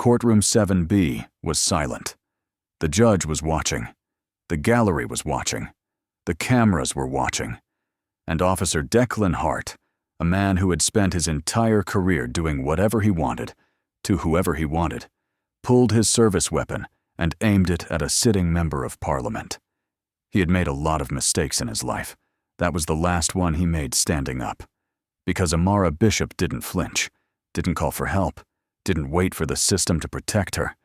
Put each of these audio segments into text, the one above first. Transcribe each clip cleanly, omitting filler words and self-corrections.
Courtroom 7B was silent. The judge was watching. The gallery was watching. The cameras were watching. And Officer Declan Hart, a man who had spent his entire career doing whatever he wanted, to whoever he wanted, pulled his service weapon and aimed it at a sitting member of Parliament. He had made a lot of mistakes in his life. That was the last one he made standing up. Because Amara Bishop didn't flinch, didn't call for help, didn't wait for the system to protect her.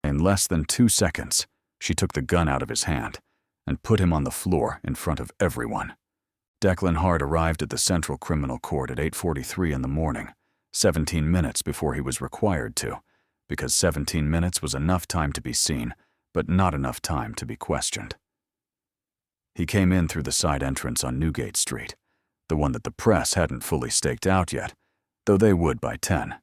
In less than 2 seconds, she took the gun out of his hand and put him on the floor in front of everyone. Declan Hart arrived at the Central Criminal Court at 8:43 in the morning, 17 minutes before he was required to, because 17 minutes was enough time to be seen, but not enough time to be questioned. He came in through the side entrance on Newgate Street, the one that the press hadn't fully staked out yet, though they would by 10.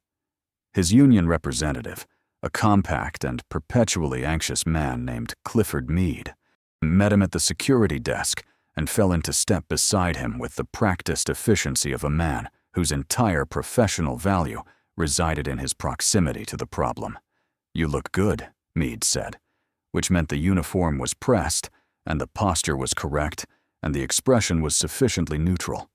His union representative, a compact and perpetually anxious man named Clifford Meade, met him at the security desk and fell into step beside him with the practiced efficiency of a man whose entire professional value resided in his proximity to the problem. "You look good," Meade said, which meant the uniform was pressed and the posture was correct and the expression was sufficiently neutral.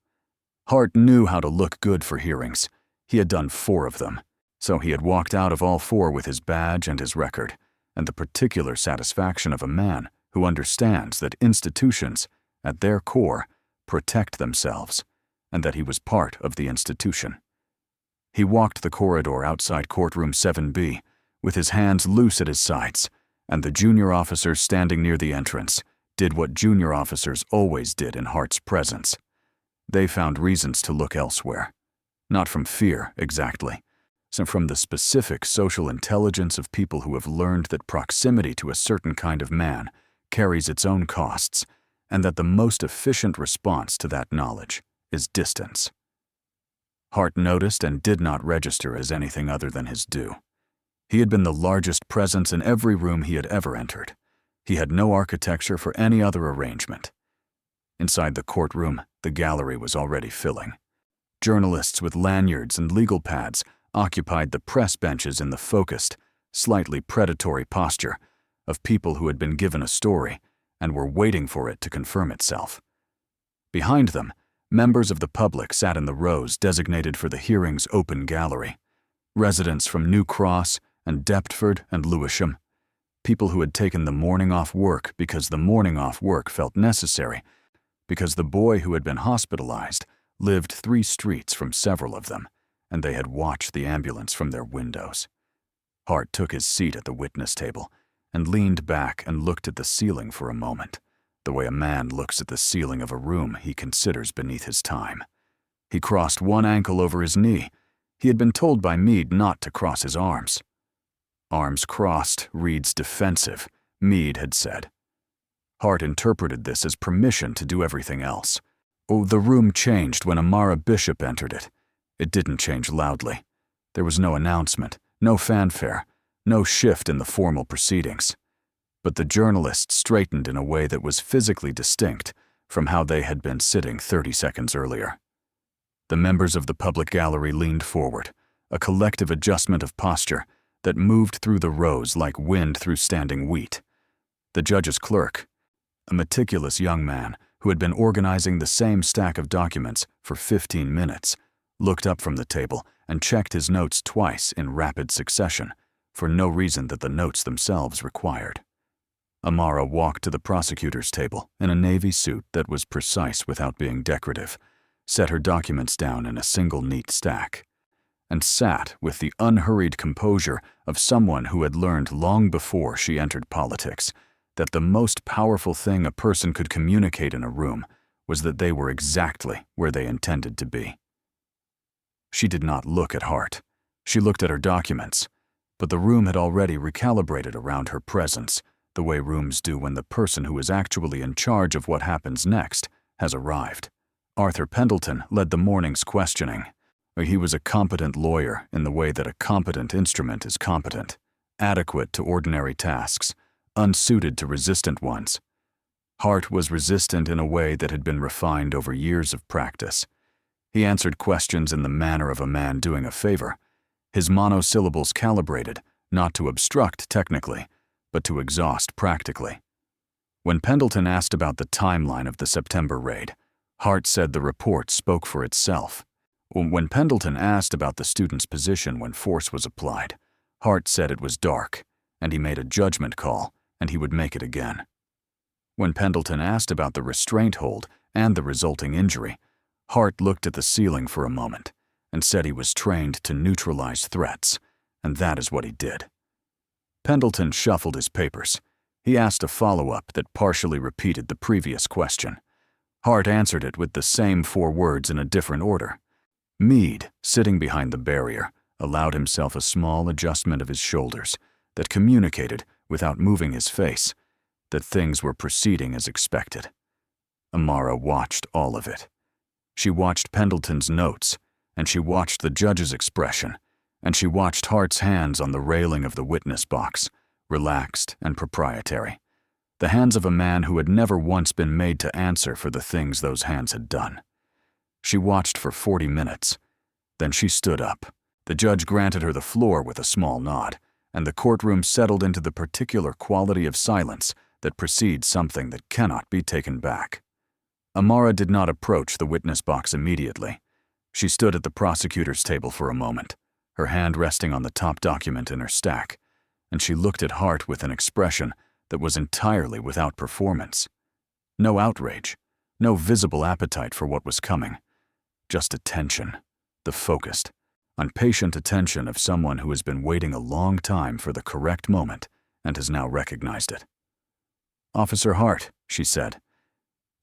Hart knew how to look good for hearings. He had done 4 of them, so he had walked out of all 4 with his badge and his record, and the particular satisfaction of a man who understands that institutions, at their core, protect themselves, and that he was part of the institution. He walked the corridor outside Courtroom 7B, with his hands loose at his sides, and the junior officers standing near the entrance did what junior officers always did in Hart's presence. They found reasons to look elsewhere. Not from fear, exactly, so from the specific social intelligence of people who have learned that proximity to a certain kind of man carries its own costs, and that the most efficient response to that knowledge is distance. Hart noticed and did not register as anything other than his due. He had been the largest presence in every room he had ever entered. He had no architecture for any other arrangement. Inside the courtroom, the gallery was already filling. Journalists with lanyards and legal pads occupied the press benches in the focused, slightly predatory posture of people who had been given a story and were waiting for it to confirm itself. Behind them, members of the public sat in the rows designated for the hearing's open gallery. Residents from New Cross and Deptford and Lewisham, people who had taken the morning off work because the morning off work felt necessary, because the boy who had been hospitalized lived 3 streets from several of them, and they had watched the ambulance from their windows. Hart took his seat at the witness table and leaned back and looked at the ceiling for a moment, the way a man looks at the ceiling of a room he considers beneath his time. He crossed one ankle over his knee. He had been told by Meade not to cross his arms. "Arms crossed reads defensive," Meade had said. Hart interpreted this as permission to do everything else. Oh, the room changed when Amara Bishop entered it. It didn't change loudly. There was no announcement, no fanfare, no shift in the formal proceedings. But the journalists straightened in a way that was physically distinct from how they had been sitting 30 seconds earlier. The members of the public gallery leaned forward, a collective adjustment of posture that moved through the rows like wind through standing wheat. The judge's clerk, a meticulous young man who had been organizing the same stack of documents for 15 minutes, looked up from the table and checked his notes twice in rapid succession, for no reason that the notes themselves required. Amara walked to the prosecutor's table in a navy suit that was precise without being decorative, set her documents down in a single neat stack, and sat with the unhurried composure of someone who had learned long before she entered politics that the most powerful thing a person could communicate in a room was that they were exactly where they intended to be. She did not look at Hart. She looked at her documents, but the room had already recalibrated around her presence, the way rooms do when the person who is actually in charge of what happens next has arrived. Arthur Pendleton led the morning's questioning. He was a competent lawyer in the way that a competent instrument is competent, adequate to ordinary tasks, unsuited to resistant ones. Hart was resistant in a way that had been refined over years of practice. He answered questions in the manner of a man doing a favor, his monosyllables calibrated not to obstruct technically, but to exhaust practically. When Pendleton asked about the timeline of the September raid, Hart said the report spoke for itself. When Pendleton asked about the student's position when force was applied, Hart said it was dark, and he made a judgment call, and he would make it again. When Pendleton asked about the restraint hold and the resulting injury, Hart looked at the ceiling for a moment and said he was trained to neutralize threats, and that is what he did. Pendleton shuffled his papers. He asked a follow-up that partially repeated the previous question. Hart answered it with the same 4 words in a different order. Meade, sitting behind the barrier, allowed himself a small adjustment of his shoulders that communicated, without moving his face, that things were proceeding as expected. Amara watched all of it. She watched Pendleton's notes, and she watched the judge's expression, and she watched Hart's hands on the railing of the witness box, relaxed and proprietary. The hands of a man who had never once been made to answer for the things those hands had done. She watched for 40 minutes. Then she stood up. The judge granted her the floor with a small nod, and the courtroom settled into the particular quality of silence that precedes something that cannot be taken back. Amara did not approach the witness box immediately. She stood at the prosecutor's table for a moment, her hand resting on the top document in her stack, and she looked at Hart with an expression that was entirely without performance. No outrage, no visible appetite for what was coming. Just attention, the focused, impatient attention of someone who has been waiting a long time for the correct moment and has now recognized it. "Officer Hart," she said,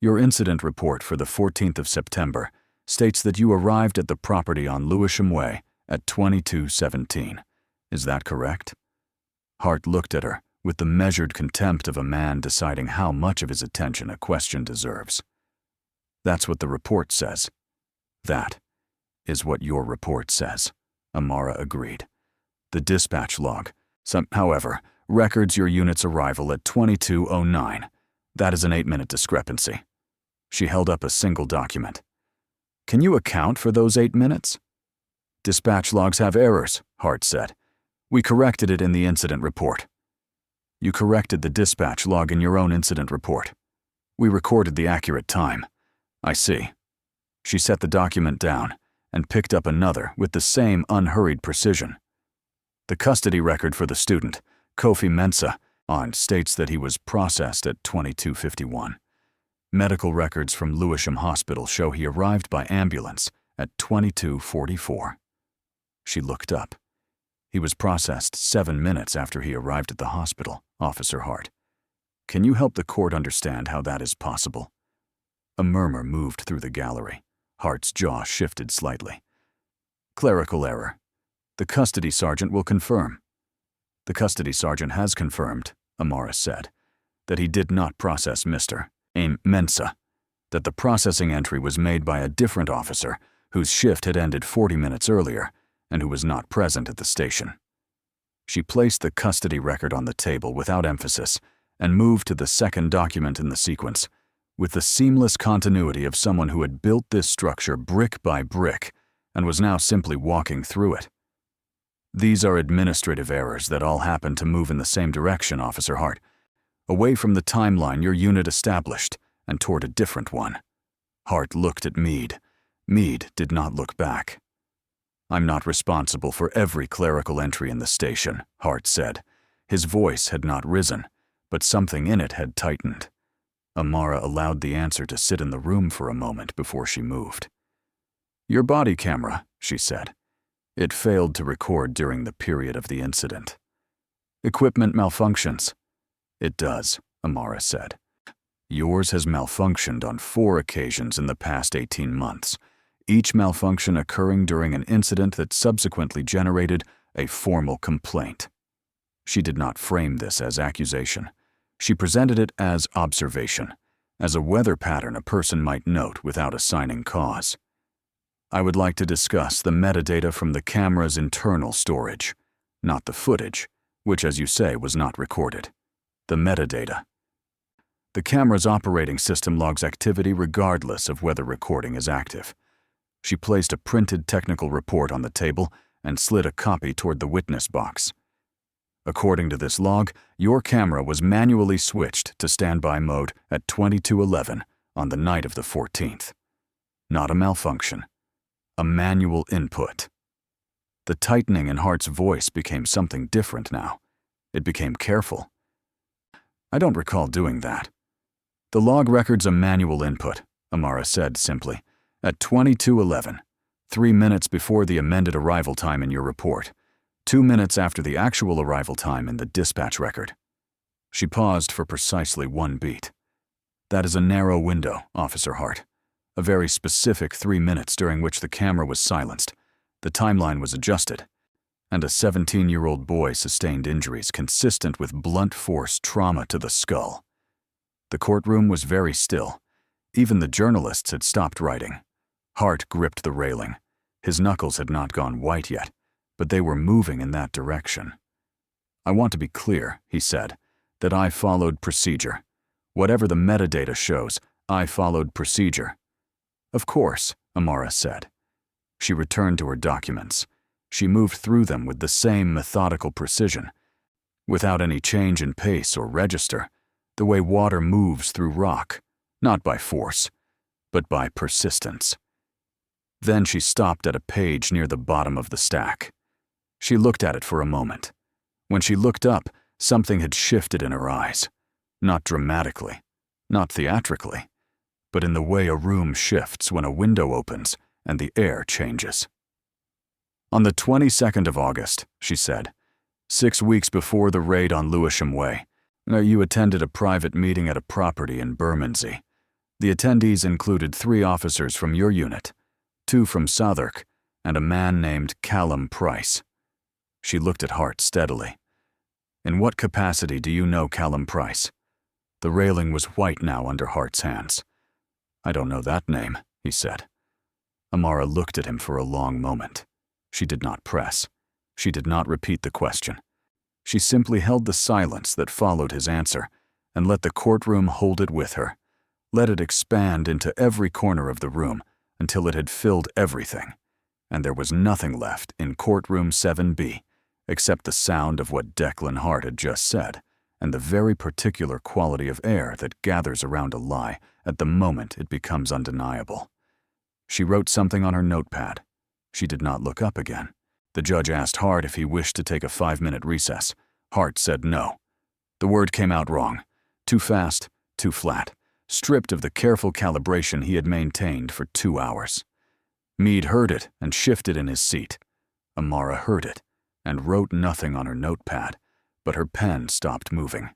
"your incident report for the 14th of September states that you arrived at the property on Lewisham Way at 22:17. Is that correct?" Hart looked at her with the measured contempt of a man deciding how much of his attention a question deserves. "That's what the report says." "That is what your report says," Amara agreed. "The dispatch log. However, records your unit's arrival at 22:09. That is an 8-minute discrepancy." She held up a single document. "Can you account for those 8 minutes?" "Dispatch logs have errors," Hart said. "We corrected it in the incident report." "You corrected the dispatch log in your own incident report." "We recorded the accurate time." "I see." She set the document down and picked up another with the same unhurried precision. "The custody record for the student, Kofi Mensah, states that he was processed at 22:51. Medical records from Lewisham Hospital show he arrived by ambulance at 22:44. She looked up. "He was processed 7 minutes after he arrived at the hospital, Officer Hart. Can you help the court understand how that is possible?" A murmur moved through the gallery. Hart's jaw shifted slightly. "Clerical error. The custody sergeant will confirm." "The custody sergeant has confirmed," Amara said, "that he did not process Mr. Mensah, that the processing entry was made by a different officer whose shift had ended 40 minutes earlier and who was not present at the station." She placed the custody record on the table without emphasis and moved to the second document in the sequence, with the seamless continuity of someone who had built this structure brick by brick and was now simply walking through it. "These are administrative errors that all happen to move in the same direction, Officer Hart, away from the timeline your unit established and toward a different one." Hart looked at Meade. Meade did not look back. "I'm not responsible for every clerical entry in the station," Hart said. His voice had not risen, but something in it had tightened. Amara allowed the answer to sit in the room for a moment before she moved. "Your body camera," she said. "It failed to record during the period of the incident." "Equipment malfunctions." "It does," Amara said. "Yours has malfunctioned on 4 occasions in the past 18 months, each malfunction occurring during an incident that subsequently generated a formal complaint." She did not frame this as accusation. She presented it as observation, as a weather pattern a person might note without assigning cause. "I would like to discuss the metadata from the camera's internal storage, not the footage, which, as you say, was not recorded. The metadata. The camera's operating system logs activity regardless of whether recording is active." She placed a printed technical report on the table and slid a copy toward the witness box. According to this log, your camera was manually switched to standby mode at 22:11 on the night of the 14th. Not a malfunction. A manual input. The tightening in Hart's voice became something different now. It became careful. I don't recall doing that. The log records a manual input, Amara said simply, at 22:11, 3 minutes before the amended arrival time in your report, 2 minutes after the actual arrival time in the dispatch record. She paused for precisely 1 beat. That is a narrow window, Officer Hart. A very specific 3 minutes during which the camera was silenced, the timeline was adjusted, and a 17-year-old boy sustained injuries consistent with blunt force trauma to the skull. The courtroom was very still. Even the journalists had stopped writing. Hart gripped the railing. His knuckles had not gone white yet, but they were moving in that direction. I want to be clear, he said, that I followed procedure. Whatever the metadata shows, I followed procedure. Of course, Amara said. She returned to her documents. She moved through them with the same methodical precision, without any change in pace or register, the way water moves through rock, not by force, but by persistence. Then she stopped at a page near the bottom of the stack. She looked at it for a moment. When she looked up, something had shifted in her eyes. Not dramatically, not theatrically, but in the way a room shifts when a window opens and the air changes. On the 22nd of August, she said, 6 weeks before the raid on Lewisham Way, you attended a private meeting at a property in Bermondsey. The attendees included 3 officers from your unit, 2 from Southwark, and a man named Callum Price. She looked at Hart steadily. In what capacity do you know Callum Price? The railing was white now under Hart's hands. I don't know that name, he said. Amara looked at him for a long moment. She did not press. She did not repeat the question. She simply held the silence that followed his answer and let the courtroom hold it with her. Let it expand into every corner of the room until it had filled everything, and there was nothing left in courtroom 7B except the sound of what Declan Hart had just said and the very particular quality of air that gathers around a lie at the moment it becomes undeniable. She wrote something on her notepad. She did not look up again. The judge asked Hart if he wished to take a 5-minute recess. Hart said no. The word came out wrong. Too fast, too flat, stripped of the careful calibration he had maintained for 2 hours. Meade heard it and shifted in his seat. Amara heard it and wrote nothing on her notepad, but her pen stopped moving.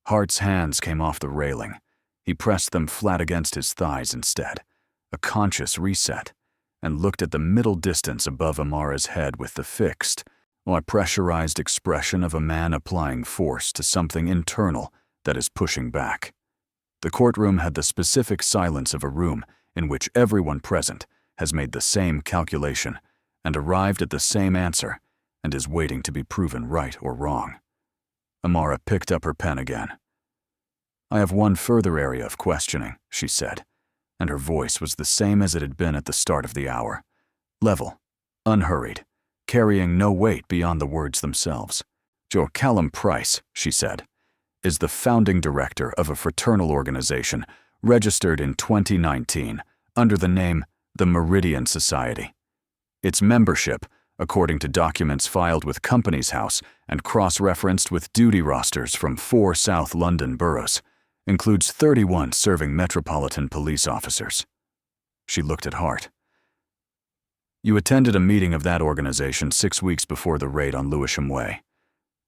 Hart's hands came off the railing. He pressed them flat against his thighs instead, a conscious reset, and looked at the middle distance above Amara's head with the fixed, or pressurized expression of a man applying force to something internal that is pushing back. The courtroom had the specific silence of a room in which everyone present has made the same calculation and arrived at the same answer and is waiting to be proven right or wrong. Amara picked up her pen again. I have one further area of questioning, she said, and her voice was the same as it had been at the start of the hour. Level, unhurried, carrying no weight beyond the words themselves. Joe Callum Price, she said, is the founding director of a fraternal organization registered in 2019 under the name the Meridian Society. Its membership, according to documents filed with Companies House and cross-referenced with duty rosters from 4 South London boroughs, includes 31 serving Metropolitan Police officers. She looked at Hart. You attended a meeting of that organization 6 weeks before the raid on Lewisham Way.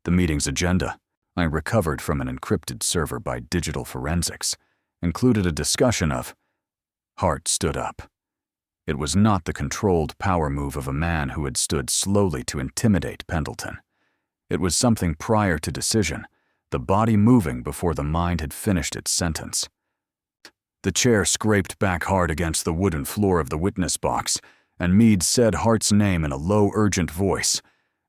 The meeting's agenda, I recovered from an encrypted server by digital forensics, included a discussion of... Hart stood up. It was not the controlled power move of a man who had stood slowly to intimidate Pendleton. It was something prior to decision, the body moving before the mind had finished its sentence. The chair scraped back hard against the wooden floor of the witness box, and Meade said Hart's name in a low, urgent voice,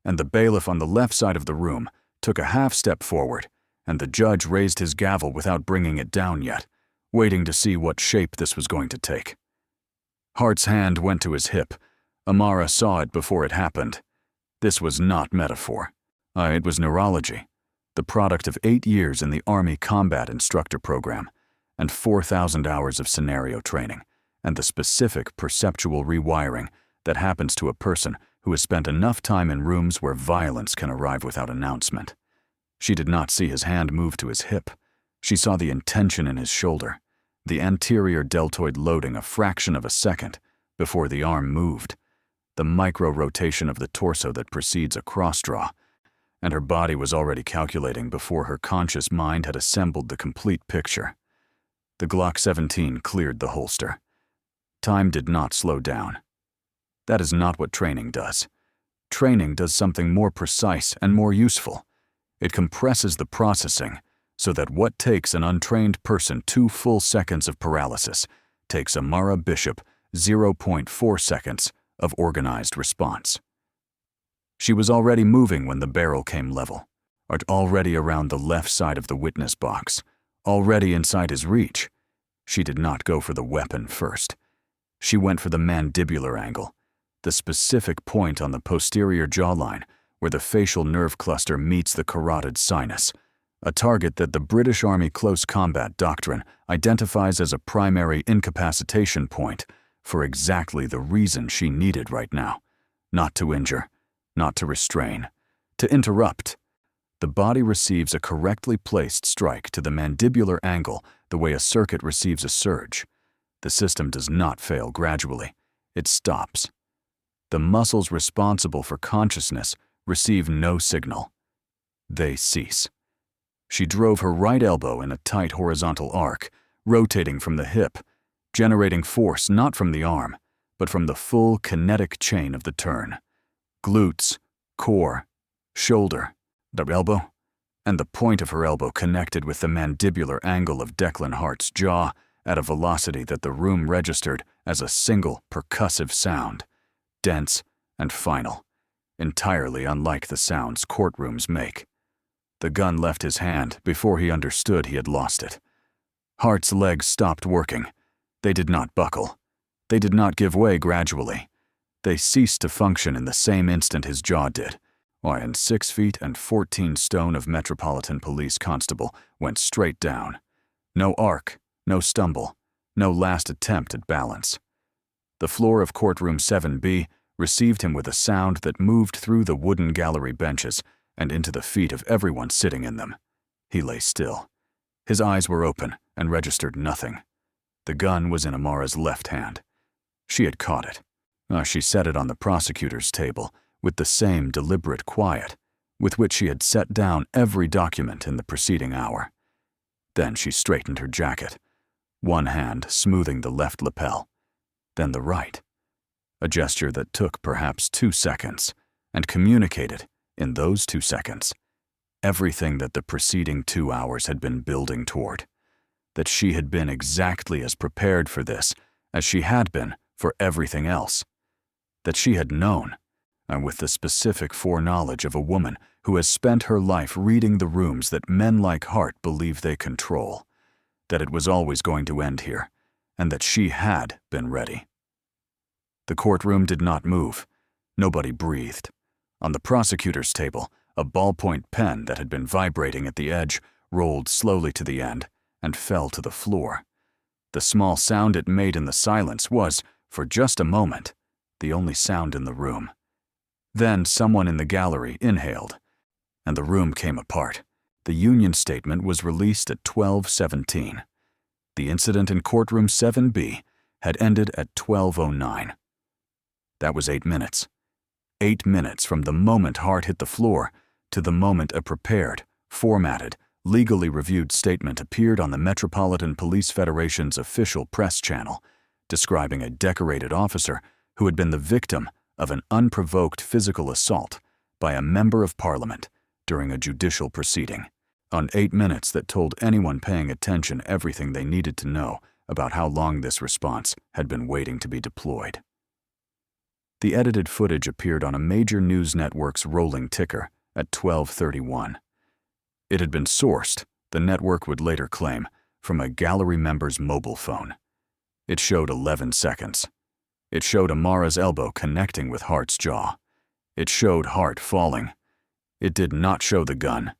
and the bailiff on the left side of the room took a half-step forward, and the judge raised his gavel without bringing it down yet, waiting to see what shape this was going to take. Hart's hand went to his hip. Amara saw it before it happened. This was not metaphor. It was neurology, the product of 8 years in the Army Combat Instructor Program and 4,000 hours of scenario training, and the specific perceptual rewiring that happens to a person who has spent enough time in rooms where violence can arrive without announcement. She did not see his hand move to his hip. She saw the intention in his shoulder, the anterior deltoid loading a fraction of a second before the arm moved, the micro-rotation of the torso that precedes a cross-draw, and her body was already calculating before her conscious mind had assembled the complete picture. The Glock 17 cleared the holster. Time did not slow down. That is not what training does. Training does something more precise and more useful. It compresses the processing so that what takes an untrained person 2 full seconds of paralysis takes Amara Bishop 0.4 seconds of organized response. She was already moving when the barrel came level, already around the left side of the witness box, already inside his reach. She did not go for the weapon first. She went for the mandibular angle, the specific point on the posterior jawline where the facial nerve cluster meets the carotid sinus, a target that the British Army Close Combat Doctrine identifies as a primary incapacitation point for exactly the reason she needed right now: not to injure, not to restrain, to interrupt. The body receives a correctly placed strike to the mandibular angle the way a circuit receives a surge. The system does not fail gradually. It stops. The muscles responsible for consciousness receive no signal. They cease. She drove her right elbow in a tight horizontal arc, rotating from the hip, generating force not from the arm, but from the full kinetic chain of the turn. Glutes, core, shoulder, the elbow, and the point of her elbow connected with the mandibular angle of Declan Hart's jaw at a velocity that the room registered as a single percussive sound, dense and final, entirely unlike the sounds courtrooms make. The gun left his hand before he understood he had lost it. Hart's legs stopped working. They did not buckle. They did not give way gradually. They ceased to function in the same instant his jaw did. Why, and 6 feet and 14 stone of Metropolitan Police Constable went straight down. No arc, no stumble, no last attempt at balance. The floor of courtroom 7B received him with a sound that moved through the wooden gallery benches and into the feet of everyone sitting in them. He lay still. His eyes were open and registered nothing. The gun was in Amara's left hand. She had caught it. She set it on the prosecutor's table with the same deliberate quiet with which she had set down every document in the preceding hour. Then she straightened her jacket, one hand smoothing the left lapel, then the right, a gesture that took perhaps 2 seconds and communicated, in those 2 seconds, everything that the preceding 2 hours had been building toward, that she had been exactly as prepared for this as she had been for everything else, that she had known, and with the specific foreknowledge of a woman who has spent her life reading the rooms that men like Hart believe they control, that it was always going to end here, and that she had been ready. The courtroom did not move. Nobody breathed. On the prosecutor's table, a ballpoint pen that had been vibrating at the edge rolled slowly to the end and fell to the floor. The small sound it made in the silence was, for just a moment, the only sound in the room. Then someone in the gallery inhaled, and the room came apart. The union statement was released at 12:17. The incident in courtroom 7B had ended at 12:09. That was 8 minutes. 8 minutes from the moment Hart hit the floor to the moment a prepared, formatted, legally reviewed statement appeared on the Metropolitan Police Federation's official press channel, describing a decorated officer who had been the victim of an unprovoked physical assault by a member of Parliament during a judicial proceeding, on 8 minutes that told anyone paying attention everything they needed to know about how long this response had been waiting to be deployed. The edited footage appeared on a major news network's rolling ticker at 12:31. It had been sourced, the network would later claim, from a gallery member's mobile phone. It showed 11 seconds. It showed Amara's elbow connecting with Hart's jaw. It showed Hart falling. It did not show the gun.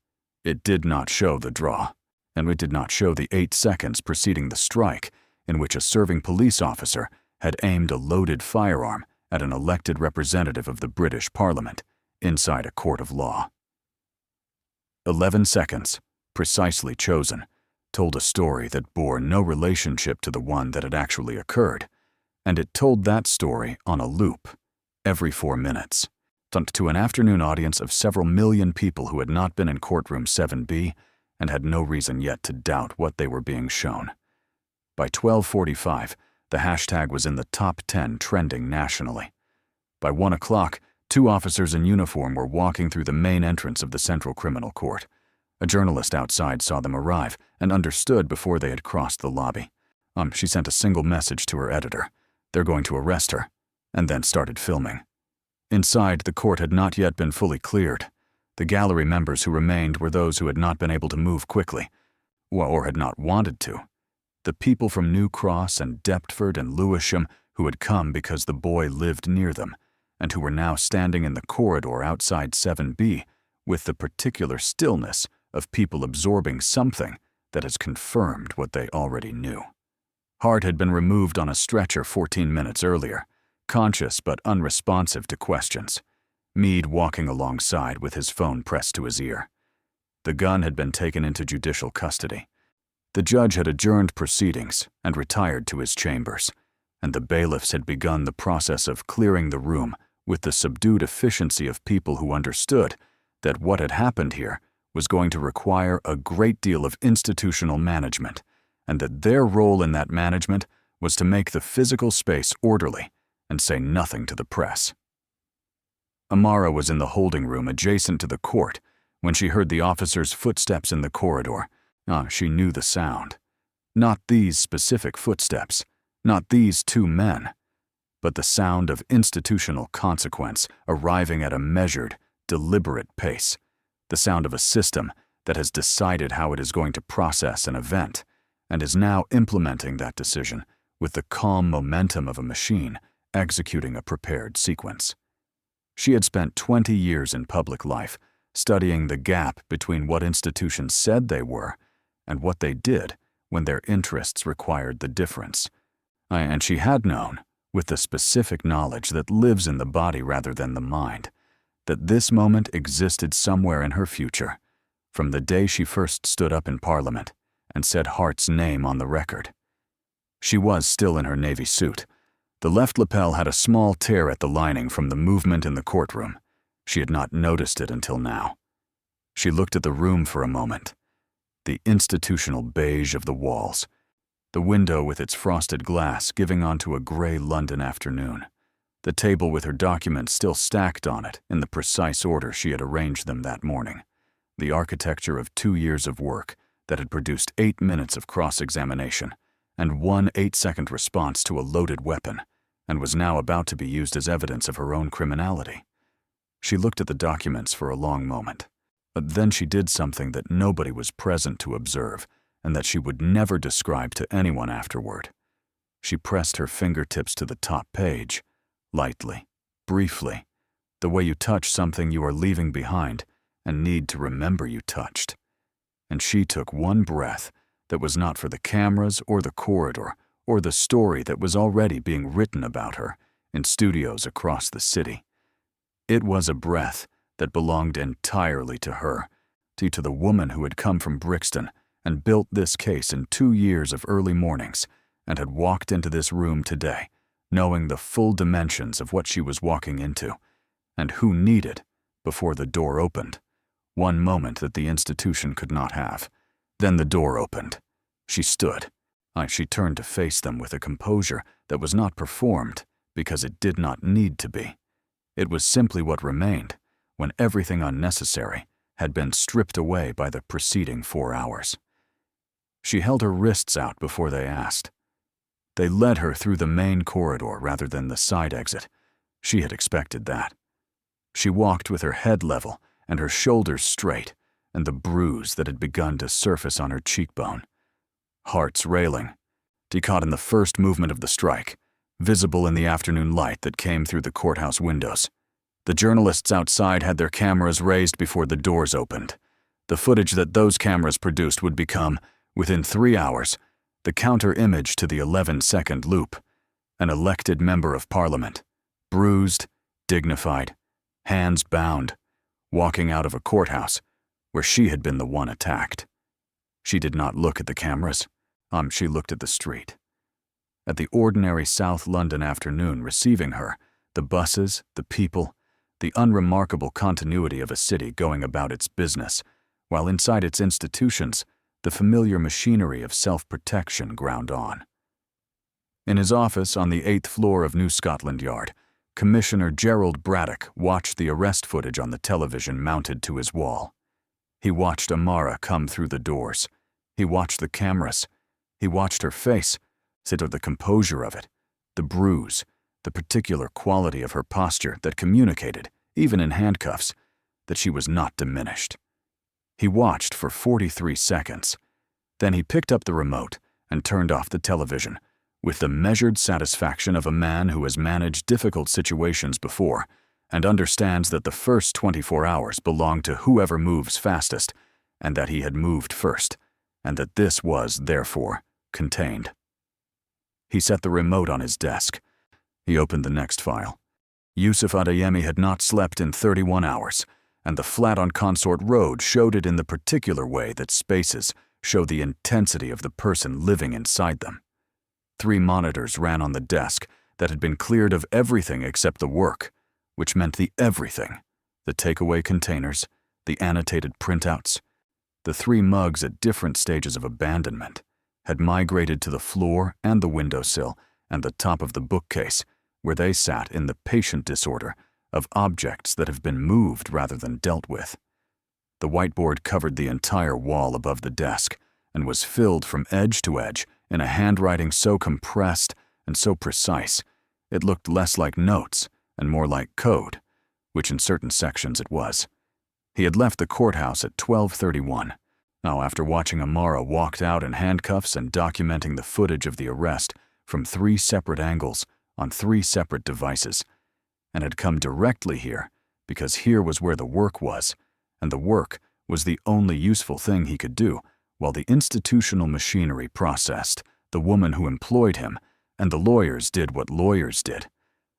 It did not show the draw. And it did not show the 8 seconds preceding the strike in which a serving police officer had aimed a loaded firearm at an elected representative of the British Parliament inside a court of law. 11 seconds, precisely chosen, told a story that bore no relationship to the one that had actually occurred, and it told that story on a loop, every 4 minutes, to an afternoon audience of several million people who had not been in courtroom 7B and had no reason yet to doubt what they were being shown. By 12:45, the hashtag was in the top 10 trending nationally. By 1 o'clock, 2 officers in uniform were walking through the main entrance of the Central Criminal Court. A journalist outside saw them arrive and understood before they had crossed the lobby. She sent a single message to her editor. They're going to arrest her, and then started filming. Inside, the court had not yet been fully cleared. The gallery members who remained were those who had not been able to move quickly, or had not wanted to. The people from New Cross and Deptford and Lewisham who had come because the boy lived near them, and who were now standing in the corridor outside 7B with the particular stillness of people absorbing something that has confirmed what they already knew. Hart had been removed on a stretcher 14 minutes earlier, conscious but unresponsive to questions, Meade walking alongside with his phone pressed to his ear. The gun had been taken into judicial custody. The judge had adjourned proceedings and retired to his chambers, and the bailiffs had begun the process of clearing the room with the subdued efficiency of people who understood that what had happened here was going to require a great deal of institutional management, and that their role in that management was to make the physical space orderly and say nothing to the press. Amara was in the holding room adjacent to the court when she heard the officer's footsteps in the corridor. She knew the sound. Not these specific footsteps, not these 2 men, but the sound of institutional consequence arriving at a measured, deliberate pace, the sound of a system that has decided how it is going to process an event and is now implementing that decision with the calm momentum of a machine executing a prepared sequence. She had spent 20 years in public life studying the gap between what institutions said they were and what they did when their interests required the difference. And she had known, with the specific knowledge that lives in the body rather than the mind, that this moment existed somewhere in her future, from the day she first stood up in Parliament and said Hart's name on the record. She was still in her navy suit. The left lapel had a small tear at the lining from the movement in the courtroom. She had not noticed it until now. She looked at the room for a moment. The institutional beige of the walls, the window with its frosted glass giving onto a gray London afternoon, the table with her documents still stacked on it in the precise order she had arranged them that morning, the architecture of 2 years of work that had produced 8 minutes of cross-examination and 1 8-second response to a loaded weapon, and was now about to be used as evidence of her own criminality. She looked at the documents for a long moment, but then she did something that nobody was present to observe and that she would never describe to anyone afterward. She pressed her fingertips to the top page, lightly, briefly, the way you touch something you are leaving behind and need to remember you touched. And she took one breath that was not for the cameras or the corridor or the story that was already being written about her in studios across the city. It was a breath that belonged entirely to her, due to the woman who had come from Brixton and built this case in 2 years of early mornings and had walked into this room today, knowing the full dimensions of what she was walking into, and who needed, before the door opened, one moment that the institution could not have. Then the door opened. She stood. She turned to face them with a composure that was not performed because it did not need to be. It was simply what remained when everything unnecessary had been stripped away by the preceding 4 hours. She held her wrists out before they asked. They led her through the main corridor rather than the side exit. She had expected that. She walked with her head level and her shoulders straight, and the bruise that had begun to surface on her cheekbone. Hart's railing, caught in the first movement of the strike, visible in the afternoon light that came through the courthouse windows. The journalists outside had their cameras raised before the doors opened. The footage that those cameras produced would become, within 3 hours, the counter-image to the 11-second loop. An elected member of parliament, bruised, dignified, hands bound, walking out of a courthouse where she had been the one attacked. She did not look at the cameras. She looked at the street. At the ordinary South London afternoon receiving her, the buses, the people, the unremarkable continuity of a city going about its business, while inside its institutions, the familiar machinery of self-protection ground on. In his office on the 8th floor of New Scotland Yard, Commissioner Gerald Bradock watched the arrest footage on the television mounted to his wall. He watched Amara come through the doors. He watched the cameras. He watched her face, sit of the composure of it, the bruise, the particular quality of her posture that communicated, even in handcuffs, that she was not diminished. He watched for 43 seconds. Then he picked up the remote and turned off the television, with the measured satisfaction of a man who has managed difficult situations before and understands that the first 24 hours belong to whoever moves fastest, and that he had moved first, and that this was, therefore, contained. He set the remote on his desk. He opened the next file. Yousef Adeyemi had not slept in 31 hours, and the flat on Consort Road showed it in the particular way that spaces show the intensity of the person living inside them. 3 monitors ran on the desk that had been cleared of everything except the work, which meant the everything, the takeaway containers, the annotated printouts. The 3 mugs at different stages of abandonment had migrated to the floor and the windowsill and the top of the bookcase, where they sat in the patient disorder of objects that have been moved rather than dealt with. The whiteboard covered the entire wall above the desk and was filled from edge to edge in a handwriting so compressed and so precise it looked less like notes and more like code, which in certain sections it was. He had left the courthouse at 12:31. Now, after watching Amara walked out in handcuffs and documenting the footage of the arrest from 3 separate angles on 3 separate devices, and had come directly here because here was where the work was, and the work was the only useful thing he could do while the institutional machinery processed the woman who employed him, and the lawyers did what lawyers did,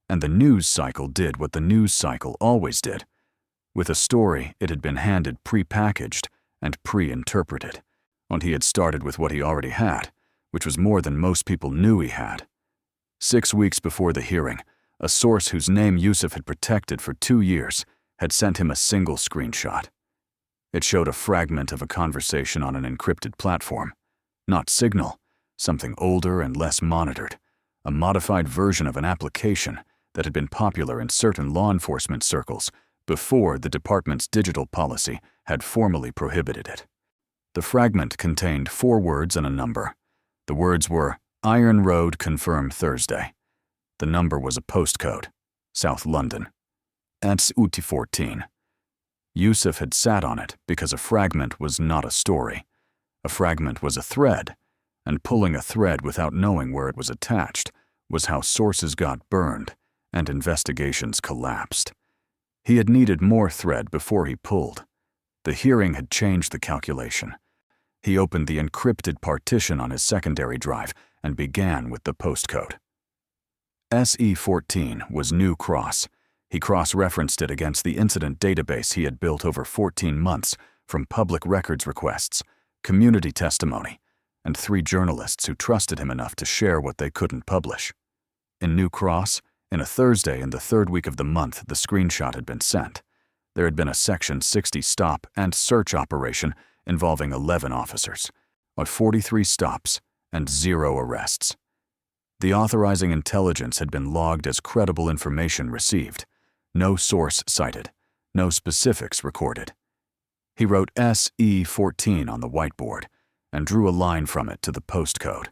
and the news cycle did what the news cycle always did. With a story, it had been handed pre-packaged and pre-interpreted, and he had started with what he already had, which was more than most people knew he had. 6 weeks before the hearing, a source whose name Yousef had protected for 2 years had sent him a single screenshot. It showed a fragment of a conversation on an encrypted platform, not Signal, something older and less monitored, a modified version of an application that had been popular in certain law enforcement circles before the department's digital policy had formally prohibited it. The fragment contained 4 words and a number. The words were, "Iron Road confirmed Thursday." The number was a postcode, South London. That's UT14. Yousef had sat on it because a fragment was not a story. A fragment was a thread, and pulling a thread without knowing where it was attached was how sources got burned and investigations collapsed. He had needed more thread before he pulled. The hearing had changed the calculation. He opened the encrypted partition on his secondary drive and began with the postcode. SE14 was New Cross. He cross-referenced it against the incident database he had built over 14 months from public records requests, community testimony, and 3 journalists who trusted him enough to share what they couldn't publish. In New Cross, in a Thursday in the 3rd week of the month the screenshot had been sent, there had been a Section 60 stop and search operation involving 11 officers, or 43 stops and 0 arrests. The authorizing intelligence had been logged as credible information received. No source cited, no specifics recorded. He wrote SE14 on the whiteboard and drew a line from it to the postcode.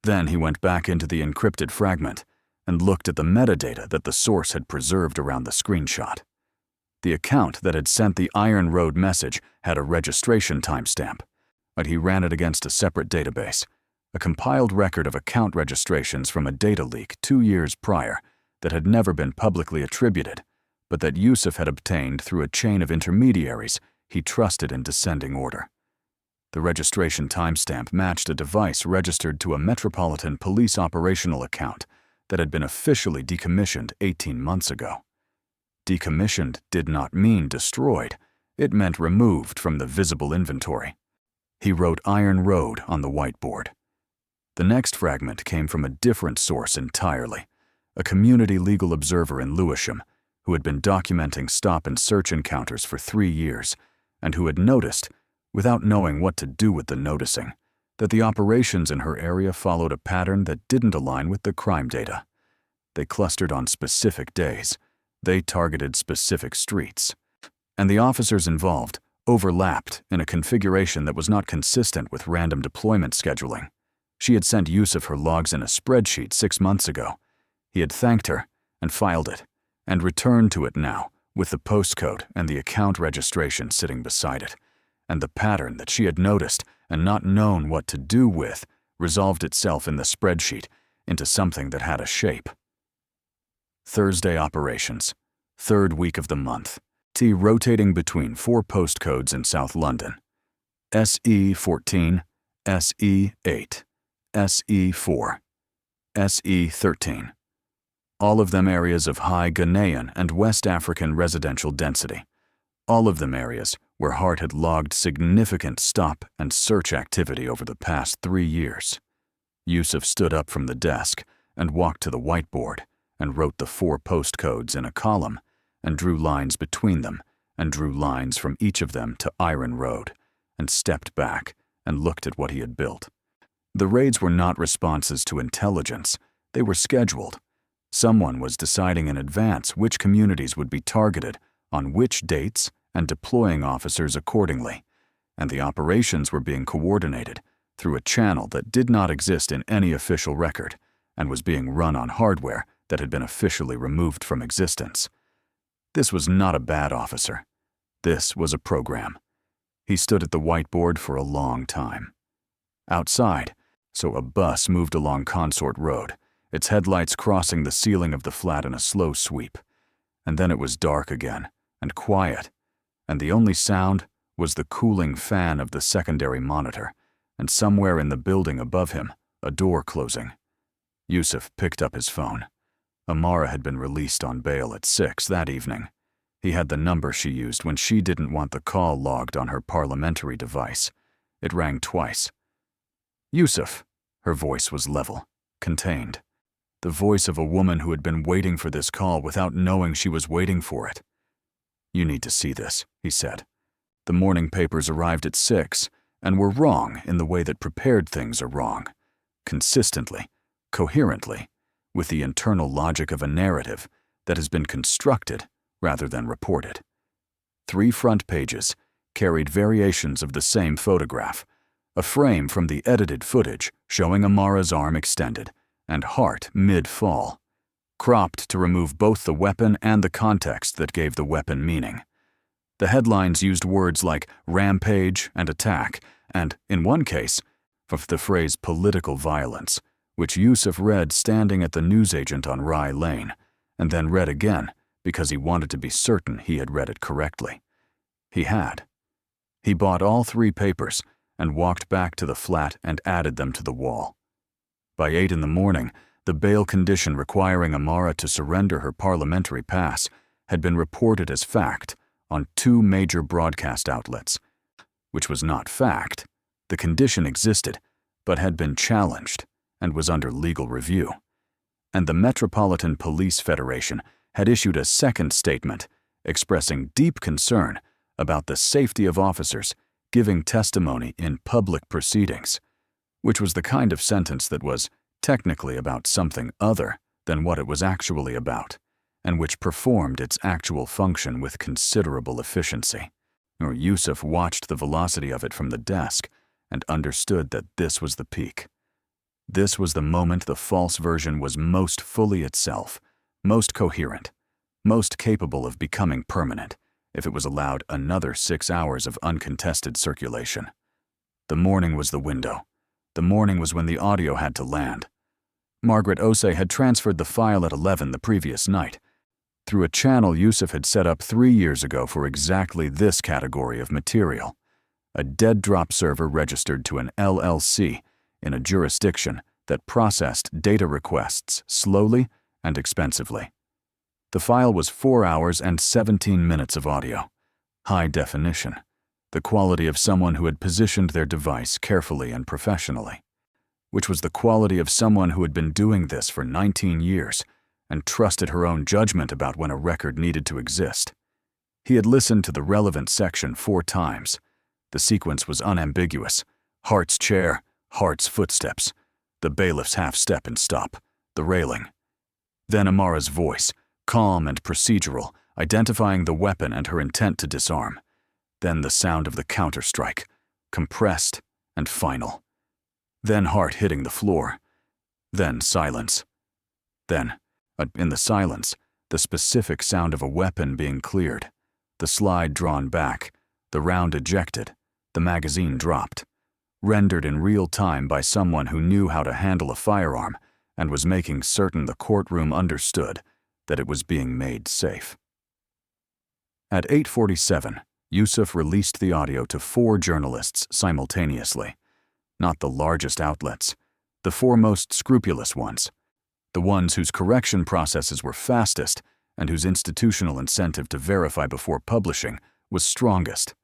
Then he went back into the encrypted fragment and looked at the metadata that the source had preserved around the screenshot. The account that had sent the Iron Road message had a registration timestamp, but he ran it against a separate database, a compiled record of account registrations from a data leak 2 years prior that had never been publicly attributed, but that Yousef had obtained through a chain of intermediaries he trusted in descending order. The registration timestamp matched a device registered to a Metropolitan Police operational account that had been officially decommissioned 18 months ago. Decommissioned did not mean destroyed. It meant removed from the visible inventory. He wrote Iron Road on the whiteboard. The next fragment came from a different source entirely, a community legal observer in Lewisham who had been documenting stop and search encounters for 3 years and who had noticed, without knowing what to do with the noticing, that the operations in her area followed a pattern that didn't align with the crime data. They clustered on specific days. They targeted specific streets. And the officers involved overlapped in a configuration that was not consistent with random deployment scheduling. She had sent Yousef her logs in a spreadsheet 6 months ago. He had thanked her and filed it, and returned to it now with the postcode and the account registration sitting beside it. And the pattern that she had noticed and not known what to do with resolved itself in the spreadsheet into something that had a shape. Thursday operations, 3rd week of the month. T rotating between 4 postcodes in South London. SE14, SE8, SE4, SE13. All of them areas of high Ghanaian and West African residential density. All of them areas where Hart had logged significant stop and search activity over the past 3 years. Yousef stood up from the desk and walked to the whiteboard and wrote the 4 postcodes in a column and drew lines between them and drew lines from each of them to Iron Road and stepped back and looked at what he had built. The raids were not responses to intelligence. They were scheduled. Someone was deciding in advance which communities would be targeted on which dates and deploying officers accordingly, and the operations were being coordinated through a channel that did not exist in any official record and was being run on hardware that had been officially removed from existence. This was not a bad officer. This was a program. He stood at the whiteboard for a long time. Outside, so a bus moved along Consort Road, its headlights crossing the ceiling of the flat in a slow sweep. And then it was dark again, and quiet, and the only sound was the cooling fan of the secondary monitor, and somewhere in the building above him, a door closing. Yousef picked up his phone. Amara had been released on bail at 6 that evening. He had the number she used when she didn't want the call logged on her parliamentary device. It rang twice. Yousef. Her voice was level, contained. The voice of a woman who had been waiting for this call without knowing she was waiting for it. "You need to see this," he said. "The morning papers arrived at 6 and were wrong in the way that prepared things are wrong. Consistently, coherently, with the internal logic of a narrative that has been constructed rather than reported. 3 front pages carried variations of the same photograph, a frame from the edited footage showing Amara's arm extended and Hart mid-fall, cropped to remove both the weapon and the context that gave the weapon meaning. The headlines used words like rampage and attack, and, in one case, of the phrase political violence, which Yousef read standing at the newsagent on Rye Lane, and then read again because he wanted to be certain he had read it correctly. He had. He bought all 3 papers and walked back to the flat and added them to the wall. By 8 in the morning, the bail condition requiring Amara to surrender her parliamentary pass had been reported as fact on 2 major broadcast outlets, which was not fact. The condition existed, but had been challenged and was under legal review. And the Metropolitan Police Federation had issued a second statement expressing deep concern about the safety of officers giving testimony in public proceedings, which was the kind of sentence that was technically about something other than what it was actually about, and which performed its actual function with considerable efficiency. Or Yousef watched the velocity of it from the desk and understood that this was the peak. This was the moment the false version was most fully itself, most coherent, most capable of becoming permanent if it was allowed another 6 hours of uncontested circulation. The morning was the window. The morning was when the audio had to land. Margaret Osei had transferred the file at 11 the previous night, through a channel Yousef had set up 3 years ago for exactly this category of material, a dead drop server registered to an LLC in a jurisdiction that processed data requests slowly and expensively. The file was 4 hours and 17 minutes of audio, high definition, the quality of someone who had positioned their device carefully and professionally, which was the quality of someone who had been doing this for 19 years and trusted her own judgment about when a record needed to exist. He had listened to the relevant section 4 times. The sequence was unambiguous. Hart's chair, Hart's footsteps, the bailiff's half-step and stop, the railing. Then Amara's voice, calm and procedural, identifying the weapon and her intent to disarm. Then the sound of the counter-strike, compressed and final. Then Hart hitting the floor. Then silence. Then, in the silence, the specific sound of a weapon being cleared, the slide drawn back, the round ejected, the magazine dropped, rendered in real time by someone who knew how to handle a firearm and was making certain the courtroom understood that it was being made safe. At 8:47, Yousef released the audio to 4 journalists simultaneously, not the largest outlets, the 4 most scrupulous ones, the ones whose correction processes were fastest and whose institutional incentive to verify before publishing was strongest.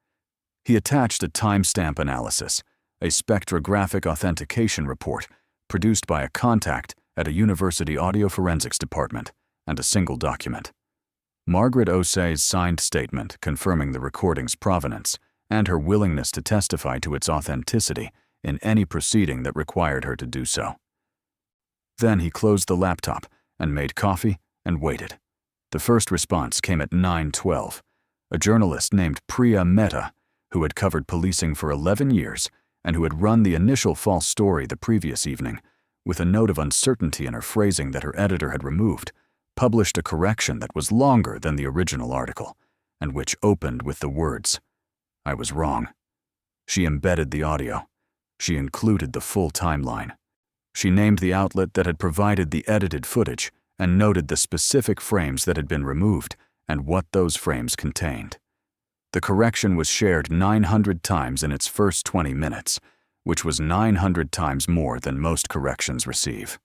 He attached a timestamp analysis, a spectrographic authentication report produced by a contact at a university audio forensics department, and a single document. Margaret Osei's signed statement confirming the recording's provenance and her willingness to testify to its authenticity in any proceeding that required her to do so. Then he closed the laptop and made coffee and waited. The first response came at 9:12. A journalist named Priya Mehta, who had covered policing for 11 years and who had run the initial false story the previous evening, with a note of uncertainty in her phrasing that her editor had removed, published a correction that was longer than the original article, and which opened with the words, "I was wrong." She embedded the audio. She included the full timeline. She named the outlet that had provided the edited footage and noted the specific frames that had been removed and what those frames contained. The correction was shared 900 times in its first 20 minutes, which was 900 times more than most corrections receive.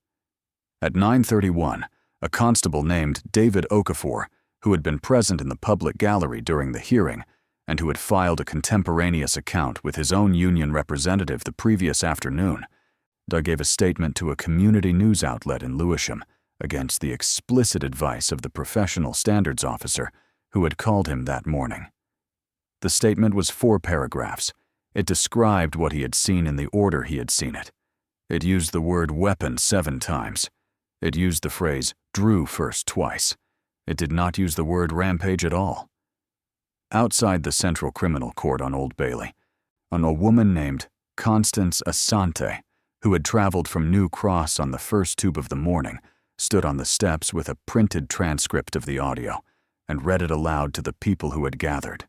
At 9:31, a constable named David Okafor, who had been present in the public gallery during the hearing and who had filed a contemporaneous account with his own union representative the previous afternoon, gave a statement to a community news outlet in Lewisham against the explicit advice of the professional standards officer who had called him that morning. The statement was 4 paragraphs. It described what he had seen in the order he had seen it. It used the word weapon 7 times. It used the phrase "drew first" twice. It did not use the word rampage at all. Outside the Central Criminal Court on Old Bailey, a woman named Constance Asante, who had traveled from New Cross on the first tube of the morning, stood on the steps with a printed transcript of the audio and read it aloud to the people who had gathered.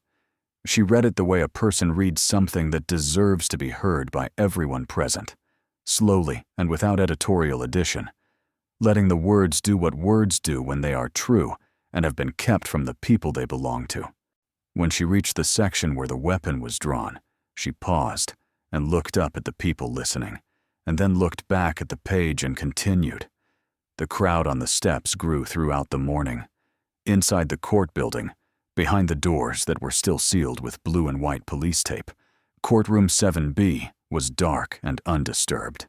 She read it the way a person reads something that deserves to be heard by everyone present, slowly and without editorial addition, letting the words do what words do when they are true and have been kept from the people they belong to. When she reached the section where the weapon was drawn, she paused and looked up at the people listening, and then looked back at the page and continued. The crowd on the steps grew throughout the morning. Inside the court building, behind the doors that were still sealed with blue and white police tape, Courtroom 7B was dark and undisturbed.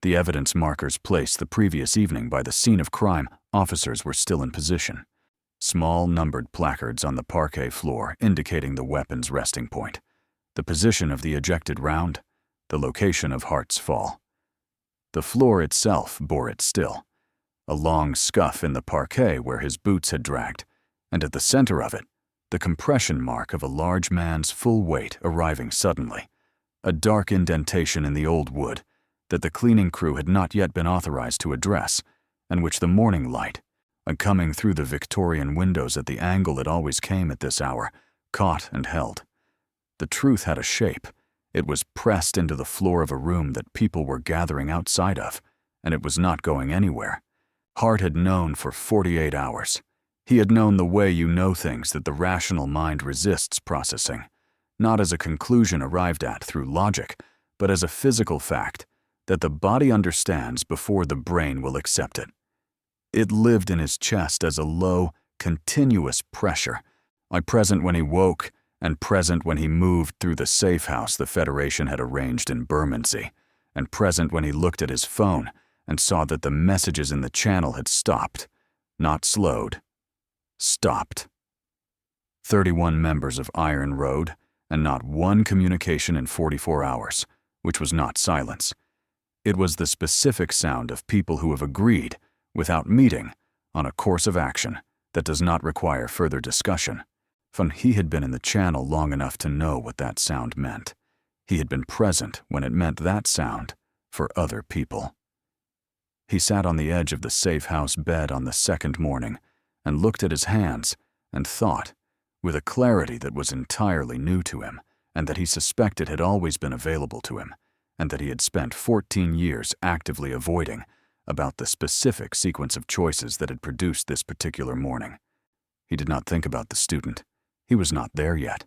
The evidence markers placed the previous evening by the scene of crime, officers were still in position. Small numbered placards on the parquet floor indicating the weapon's resting point, the position of the ejected round, the location of Hart's fall. The floor itself bore it still, a long scuff in the parquet where his boots had dragged, and at the center of it, the compression mark of a large man's full weight arriving suddenly, a dark indentation in the old wood that the cleaning crew had not yet been authorized to address, and which the morning light, coming through the Victorian windows at the angle it always came at this hour, caught and held. The truth had a shape. It was pressed into the floor of a room that people were gathering outside of, and it was not going anywhere. Hart had known for 48 hours. He had known the way you know things that the rational mind resists processing, not as a conclusion arrived at through logic, but as a physical fact that the body understands before the brain will accept it. It lived in his chest as a low, continuous pressure, present when he woke and present when he moved through the safe house the Federation had arranged in Bermondsey, and present when he looked at his phone and saw that the messages in the channel had stopped, not slowed. Stopped. 31 members of Iron Road, and not one communication in 44 hours, which was not silence. It was the specific sound of people who have agreed, without meeting, on a course of action that does not require further discussion. He had been in the channel long enough to know what that sound meant. He had been present when it meant that sound for other people. He sat on the edge of the safe house bed on the second morning and looked at his hands and thought, with a clarity that was entirely new to him and that he suspected had always been available to him, and that he had spent 14 years actively avoiding, about the specific sequence of choices that had produced this particular morning. He did not think about the student. He was not there yet.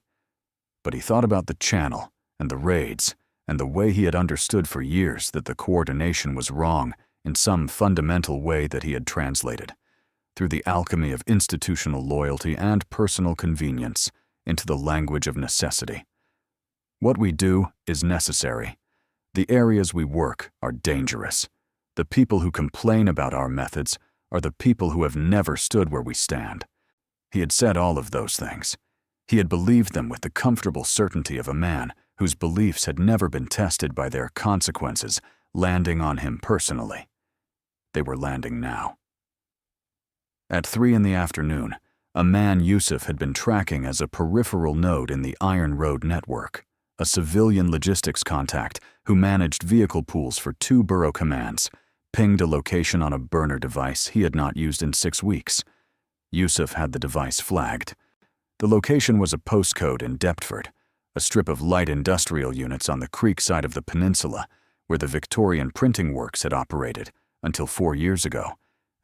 But he thought about the channel and the raids and the way he had understood for years that the coordination was wrong in some fundamental way that he had translated, through the alchemy of institutional loyalty and personal convenience, into the language of necessity. What we do is necessary. The areas we work are dangerous. The people who complain about our methods are the people who have never stood where we stand. He had said all of those things. He had believed them with the comfortable certainty of a man whose beliefs had never been tested by their consequences landing on him personally. They were landing now. At 3 p.m, a man Yousef had been tracking as a peripheral node in the Iron Road network, a civilian logistics contact who managed vehicle pools for 2 borough commands, pinged a location on a burner device he had not used in 6 weeks. Yousef had the device flagged. The location was a postcode in Deptford, a strip of light industrial units on the creek side of the peninsula, where the Victorian printing works had operated until 4 years ago,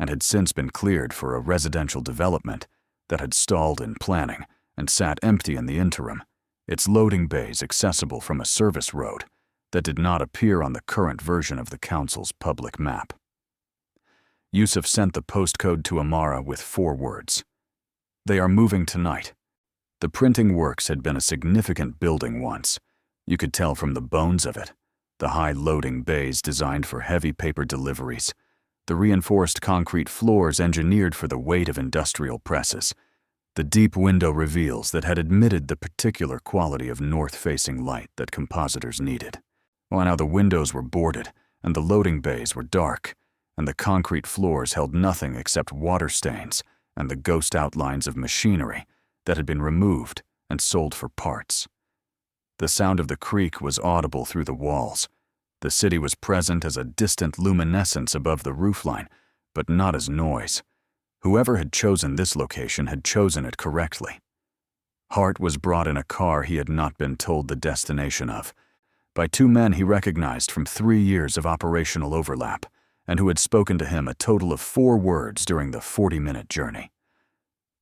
and had since been cleared for a residential development that had stalled in planning and sat empty in the interim, its loading bays accessible from a service road that did not appear on the current version of the council's public map. Yousef sent the postcode to Amara with 4 words. They are moving tonight. The printing works had been a significant building once. You could tell from the bones of it, the high loading bays designed for heavy paper deliveries, the reinforced concrete floors engineered for the weight of industrial presses, the deep window reveals that had admitted the particular quality of north-facing light that compositors needed. While now the windows were boarded and the loading bays were dark, and the concrete floors held nothing except water stains and the ghost outlines of machinery that had been removed and sold for parts. The sound of the creek was audible through the walls. The city was present as a distant luminescence above the roofline, but not as noise. Whoever had chosen this location had chosen it correctly. Hart was brought in a car he had not been told the destination of, by 2 men he recognized from 3 years of operational overlap, and who had spoken to him a total of 4 words during the 40-minute journey.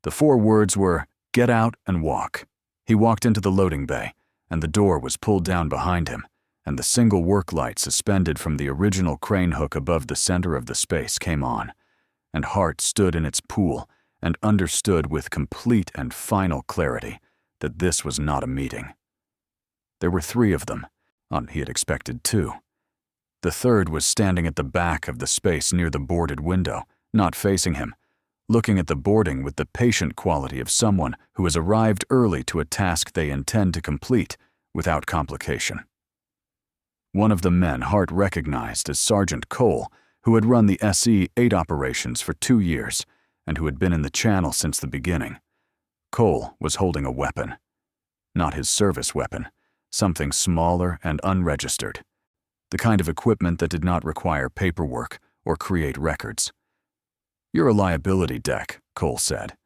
The 4 words were, "Get out and walk." He walked into the loading bay, and the door was pulled down behind him, and the single work light suspended from the original crane hook above the center of the space came on, and Hart stood in its pool and understood with complete and final clarity that this was not a meeting. There were 3 of them. He had expected 2. The third was standing at the back of the space near the boarded window, not facing him, looking at the boarding with the patient quality of someone who has arrived early to a task they intend to complete without complication. One of the men Hart recognized as Sergeant Cole, who had run the SE-8 operations for 2 years and who had been in the channel since the beginning. Cole was holding a weapon. Not his service weapon, something smaller and unregistered. The kind of equipment that did not require paperwork or create records. "You're a liability, Dec," Cole said.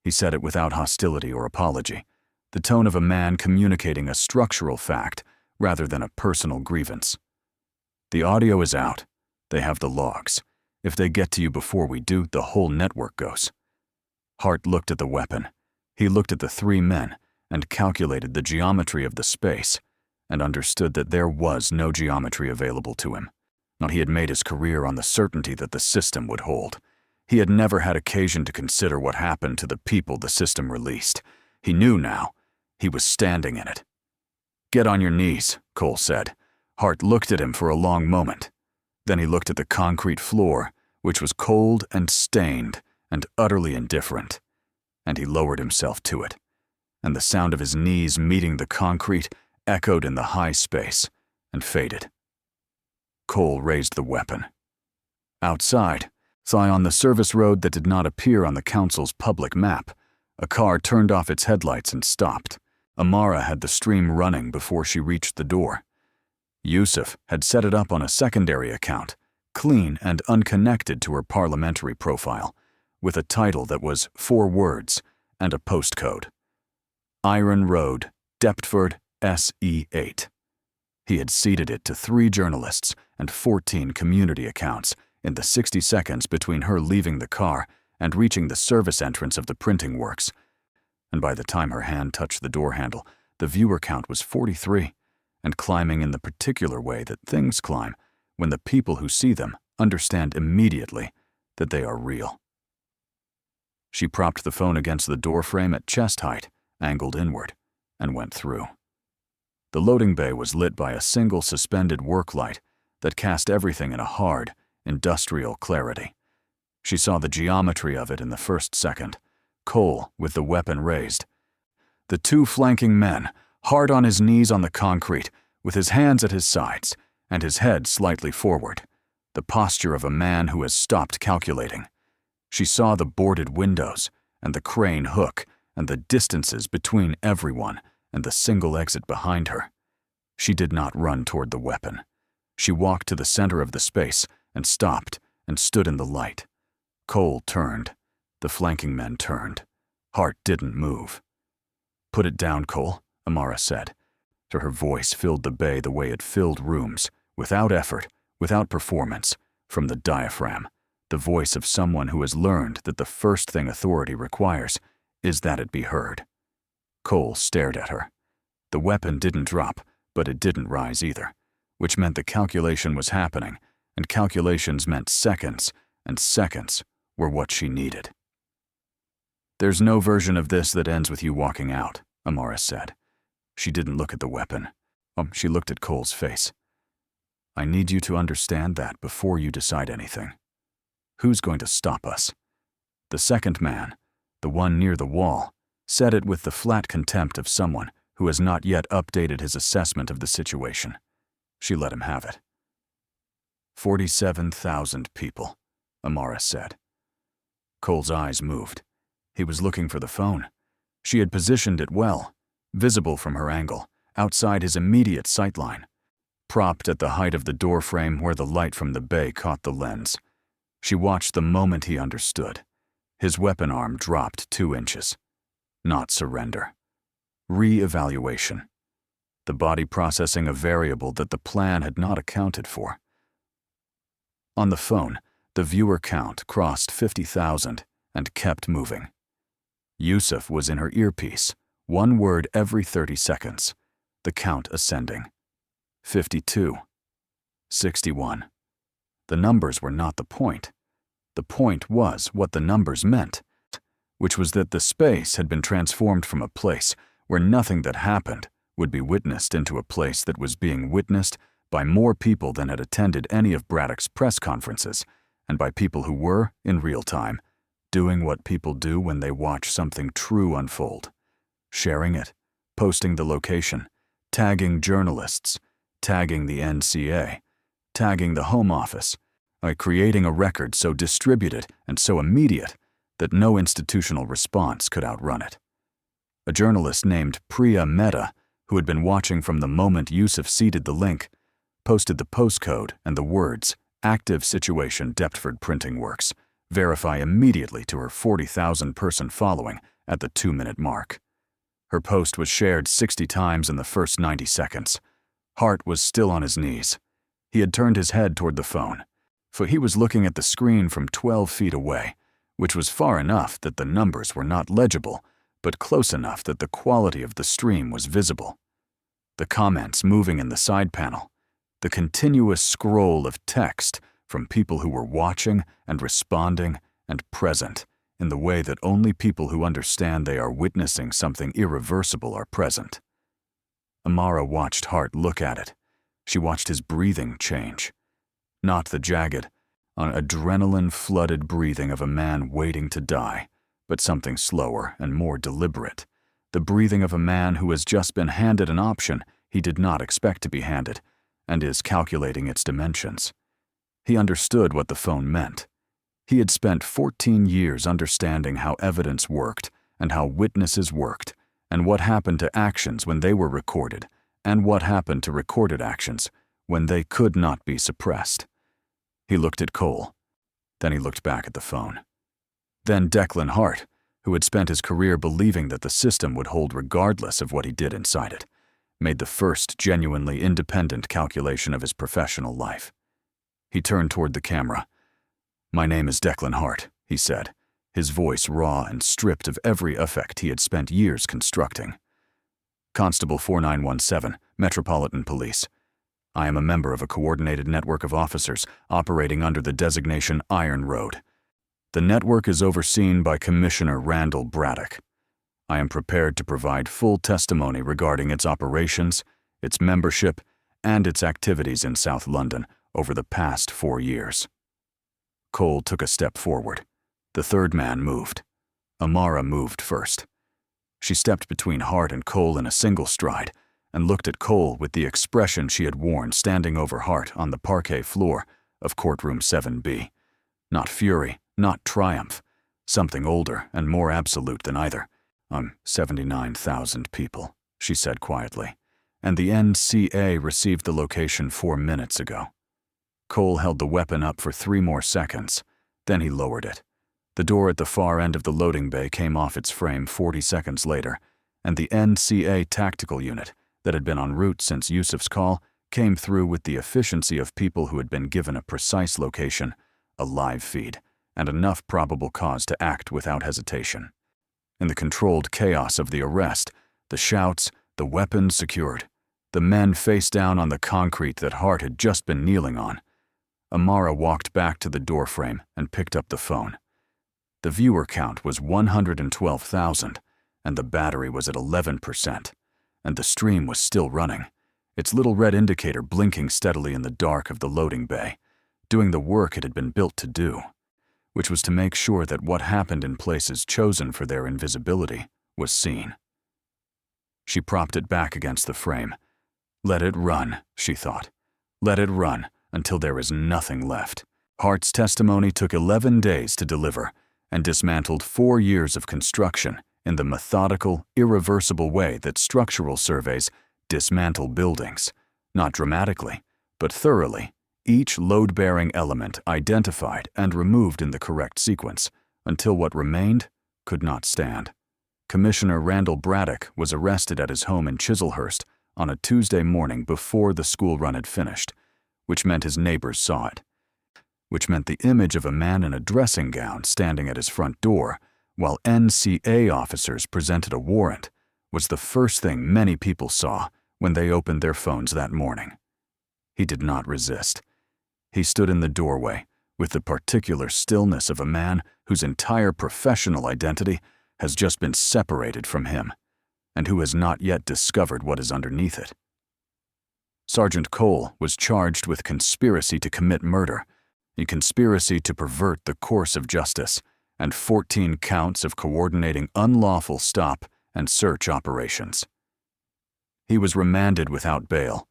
He said it without hostility or apology, the tone of a man communicating a structural fact rather than a personal grievance. "The audio is out. They have the logs. If they get to you before we do, the whole network goes." Hart looked at the weapon. He looked at the three men and calculated the geometry of the space and understood that there was no geometry available to him. He had made his career on the certainty that the system would hold. He had never had occasion to consider what happened to the people the system released. He knew now. He was standing in it. "Get on your knees," Cole said. Hart looked at him for a long moment. Then he looked at the concrete floor, which was cold and stained and utterly indifferent, and he lowered himself to it, and the sound of his knees meeting the concrete echoed in the high space and faded. Cole raised the weapon. Outside, on the service road that did not appear on the council's public map, a car turned off its headlights and stopped. Amara had the stream running before she reached the door. Yousef had set it up on a secondary account, clean and unconnected to her parliamentary profile, with a title that was 4 words and a postcode. Iron Road, Deptford, SE8. He had seeded it to 3 journalists and 14 community accounts in the 60 seconds between her leaving the car and reaching the service entrance of the printing works, and by the time her hand touched the door handle, the viewer count was 43, and climbing in the particular way that things climb when the people who see them understand immediately that they are real. She propped the phone against the door frame at chest height, angled inward, and went through. The loading bay was lit by a single suspended work light that cast everything in a hard, industrial clarity. She saw the geometry of it in the first second. Cole with the weapon raised. The 2 flanking men, Hart on his knees on the concrete, with his hands at his sides and his head slightly forward, the posture of a man who has stopped calculating. She saw the boarded windows and the crane hook and the distances between everyone and the single exit behind her. She did not run toward the weapon. She walked to the center of the space and stopped and stood in the light. Cole turned. The flanking men turned. Hart didn't move. "Put it down, Cole," Amara said. Her voice filled the bay the way it filled rooms, without effort, without performance, from the diaphragm, the voice of someone who has learned that the first thing authority requires is that it be heard. Cole stared at her. The weapon didn't drop, but it didn't rise either, which meant the calculation was happening, and calculations meant seconds, and seconds were what she needed. "There's no version of this that ends with you walking out," Amara said. She didn't look at the weapon. She looked at Cole's face. "I need you to understand that before you decide anything. Who's going to stop us?" The second man, the one near the wall, said it with the flat contempt of someone who has not yet updated his assessment of the situation. She let him have it. 47,000 people, Amara said. Cole's eyes moved. He was looking for the phone. She had positioned it well, visible from her angle, outside his immediate sightline, propped at the height of the doorframe where the light from the bay caught the lens. She watched the moment he understood. His weapon arm dropped 2 inches. Not surrender. Re-evaluation. The body processing a variable that the plan had not accounted for. On the phone, the viewer count crossed 50,000 and kept moving. Yousef was in her earpiece, 1 word every 30 seconds, the count ascending. 52. 61. The numbers were not the point. The point was what the numbers meant, which was that the space had been transformed from a place where nothing that happened would be witnessed into a place that was being witnessed by more people than had attended any of Bradock's press conferences, and by people who were, in real time, doing what people do when they watch something true unfold. Sharing it, posting the location, tagging journalists, tagging the NCA, tagging the Home Office, by creating a record so distributed and so immediate that no institutional response could outrun it. A journalist named Priya Mehta, who had been watching from the moment Yousef seeded the link, posted the postcode and the words, "Active Situation Deptford Printing Works," verify immediately to her 40,000-person following at the 2-minute mark. Her post was shared 60 times in the first 90 seconds. Hart was still on his knees. He had turned his head toward the phone, for he was looking at the screen from 12 feet away, which was far enough that the numbers were not legible, but close enough that the quality of the stream was visible. The comments moving in the side panel, the continuous scroll of text from people who were watching and responding and present in the way that only people who understand they are witnessing something irreversible are present. Amara watched Hart look at it. She watched his breathing change. Not the jagged, adrenaline-flooded breathing of a man waiting to die, but something slower and more deliberate. The breathing of a man who has just been handed an option he did not expect to be handed, and is calculating its dimensions. He understood what the phone meant. He had spent 14 years understanding how evidence worked and how witnesses worked, and what happened to actions when they were recorded, and what happened to recorded actions when they could not be suppressed. He looked at Cole. Then he looked back at the phone. Then Declan Hart, who had spent his career believing that the system would hold regardless of what he did inside it, made the first genuinely independent calculation of his professional life. He turned toward the camera. "My name is Declan Hart," he said, his voice raw and stripped of every affect he had spent years constructing. "Constable 4917, Metropolitan Police. I am a member of a coordinated network of officers operating under the designation Iron Road. The network is overseen by Commissioner Randall Bradock. I am prepared to provide full testimony regarding its operations, its membership, and its activities in South London over the past 4 years." Cole took a step forward. The third man moved. Amara moved first. She stepped between Hart and Cole in a single stride, and looked at Cole with the expression she had worn standing over Hart on the parquet floor of Courtroom 7B. Not fury, not triumph, something older and more absolute than either. 79,000 people, she said quietly, and the NCA received the location 4 minutes ago. Cole held the weapon up for 3 more seconds, then he lowered it. The door at the far end of the loading bay came off its frame 40 seconds later, and the NCA tactical unit that had been en route since Yousef's call came through with the efficiency of people who had been given a precise location, a live feed, and enough probable cause to act without hesitation. In the controlled chaos of the arrest, the shouts, the weapons secured, the men face down on the concrete that Hart had just been kneeling on, Amara walked back to the doorframe and picked up the phone. The viewer count was 112,000, and the battery was at 11%. And the stream was still running, its little red indicator blinking steadily in the dark of the loading bay, doing the work it had been built to do, which was to make sure that what happened in places chosen for their invisibility was seen. She propped it back against the frame. Let it run, she thought. Let it run until there is nothing left. Hart's testimony took 11 days to deliver and dismantled 4 years of construction in the methodical, irreversible way that structural surveys dismantle buildings, not dramatically, but thoroughly, each load-bearing element identified and removed in the correct sequence, until what remained could not stand. Commissioner Randall Bradock was arrested at his home in Chislehurst on a Tuesday morning before the school run had finished, which meant his neighbors saw it, which meant the image of a man in a dressing gown standing at his front door while NCA officers presented a warrant, was the first thing many people saw when they opened their phones that morning. He did not resist. He stood in the doorway with the particular stillness of a man whose entire professional identity has just been separated from him, and who has not yet discovered what is underneath it. Sergeant Cole was charged with conspiracy to commit murder, a conspiracy to pervert the course of justice, and 14 counts of coordinating unlawful stop and search operations. He was remanded without bail.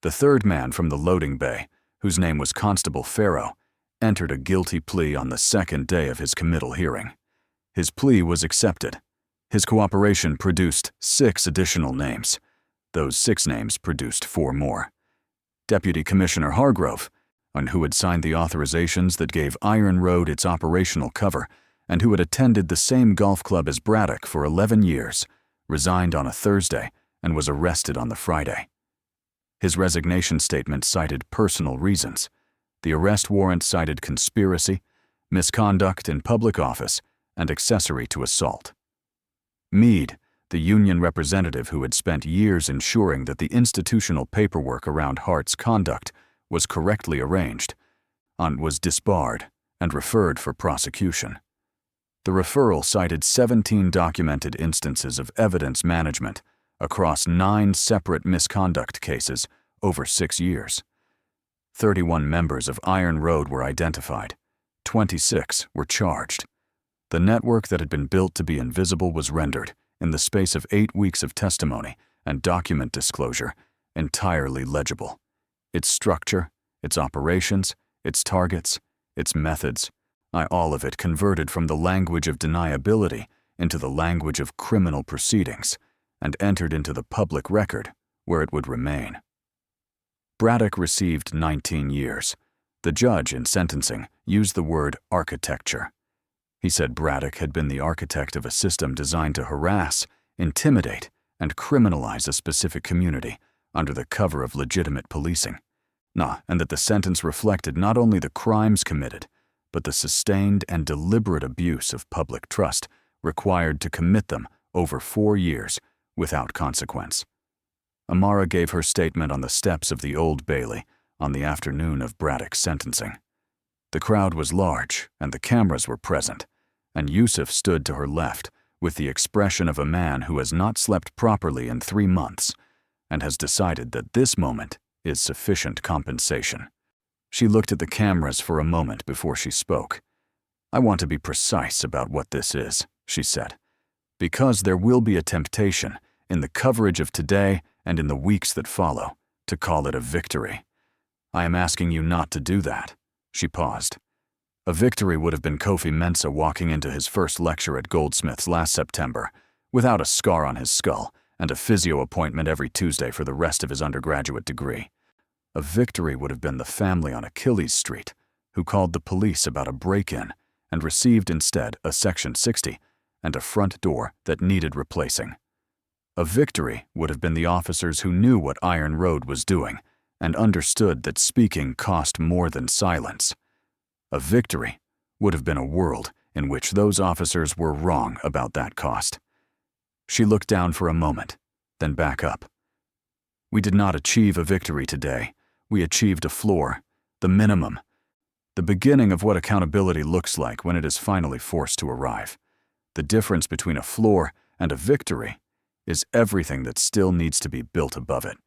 The third man from the loading bay, whose name was Constable Farrow, entered a guilty plea on the 2nd day of his committal hearing. His plea was accepted. His cooperation produced 6 additional names. Those 6 names produced 4 more. Deputy Commissioner Hargrove, who had signed the authorizations that gave Iron Road its operational cover, and who had attended the same golf club as Bradock for 11 years, resigned on a Thursday and was arrested on the Friday. His resignation statement cited personal reasons. The arrest warrant cited conspiracy, misconduct in public office, and accessory to assault. Meade, the union representative who had spent years ensuring that the institutional paperwork around Hart's conduct was correctly arranged, was disbarred and referred for prosecution. The referral cited 17 documented instances of evidence management across 9 separate misconduct cases over 6 years. 31 members of Iron Road were identified. 26 were charged. The network that had been built to be invisible was rendered, in the space of 8 weeks of testimony and document disclosure, entirely legible. Its structure, its operations, its targets, its methods, all of it converted from the language of deniability into the language of criminal proceedings, and entered into the public record, where it would remain. Bradock received 19 years. The judge, in sentencing, used the word architecture. He said Bradock had been the architect of a system designed to harass, intimidate, and criminalize a specific community under the cover of legitimate policing. And that the sentence reflected not only the crimes committed, but the sustained and deliberate abuse of public trust required to commit them over 4 years without consequence. Amara gave her statement on the steps of the Old Bailey on the afternoon of Bradock's sentencing. The crowd was large, and the cameras were present, and Yousef stood to her left with the expression of a man who has not slept properly in 3 months and has decided that this moment is sufficient compensation. She looked at the cameras for a moment before she spoke. "I want to be precise about what this is," she said, "because there will be a temptation in the coverage of today and in the weeks that follow to call it a victory. I am asking you not to do that." She paused. A victory would have been Kofi Mensah walking into his first lecture at Goldsmiths last September, without a scar on his skull and a physio appointment every Tuesday for the rest of his undergraduate degree. A victory would have been the family on Achilles Street, who called the police about a break-in and received instead a Section 60 and a front door that needed replacing. A victory would have been the officers who knew what Iron Road was doing and understood that speaking cost more than silence. A victory would have been a world in which those officers were wrong about that cost. She looked down for a moment, then back up. "We did not achieve a victory today. We achieved a floor, the minimum, the beginning of what accountability looks like when it is finally forced to arrive. The difference between a floor and a victory is everything that still needs to be built above it.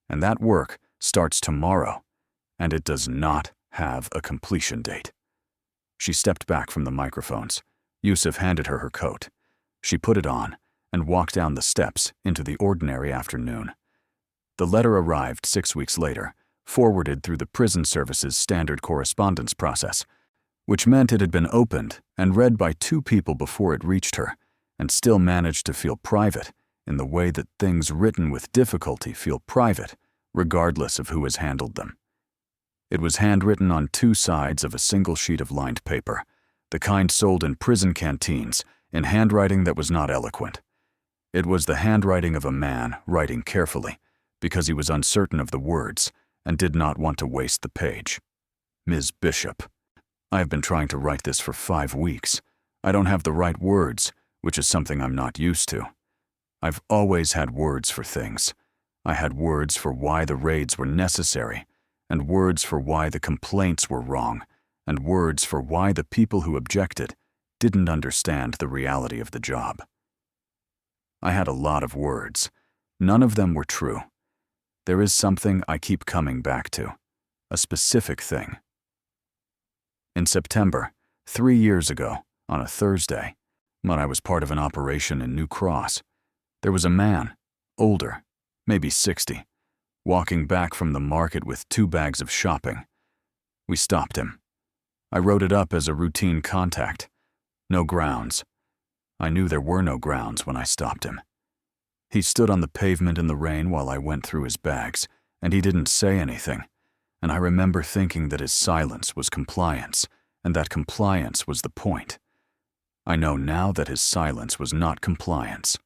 And that work starts tomorrow, and it does not have a completion date." She stepped back from the microphones. Yousef handed her her coat. She put it on and walked down the steps into the ordinary afternoon. The letter arrived 6 weeks later, forwarded through the prison service's standard correspondence process, which meant it had been opened and read by 2 people before it reached her, and still managed to feel private in the way that things written with difficulty feel private, regardless of who has handled them. It was handwritten on 2 sides of a single sheet of lined paper, the kind sold in prison canteens, in handwriting that was not eloquent. It was the handwriting of a man writing carefully, because he was uncertain of the words and did not want to waste the page. "Ms. Bishop, I have been trying to write this for 5 weeks. I don't have the right words, which is something I'm not used to. I've always had words for things. I had words for why the raids were necessary, and words for why the complaints were wrong, and words for why the people who objected didn't understand the reality of the job. I had a lot of words. None of them were true. There is something I keep coming back to, a specific thing. In September, 3 years ago, on a Thursday, when I was part of an operation in New Cross, there was a man, older, maybe 60, walking back from the market with 2 bags of shopping. We stopped him. I wrote it up as a routine contact. No grounds. I knew there were no grounds when I stopped him. He stood on the pavement in the rain while I went through his bags, and he didn't say anything, and I remember thinking that his silence was compliance, and that compliance was the point. I know now that his silence was not compliance.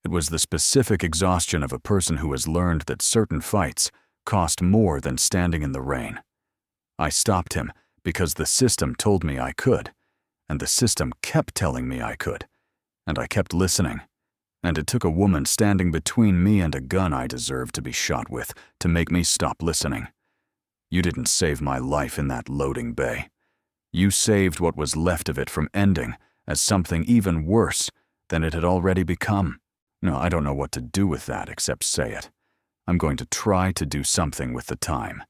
It was the specific exhaustion of a person who has learned that certain fights cost more than standing in the rain. I stopped him because the system told me I could, and the system kept telling me I could, and I kept listening. And it took a woman standing between me and a gun I deserved to be shot with to make me stop listening. You didn't save my life in that loading bay. You saved what was left of it from ending as something even worse than it had already become. No, I don't know what to do with that except say it. I'm going to try to do something with the time.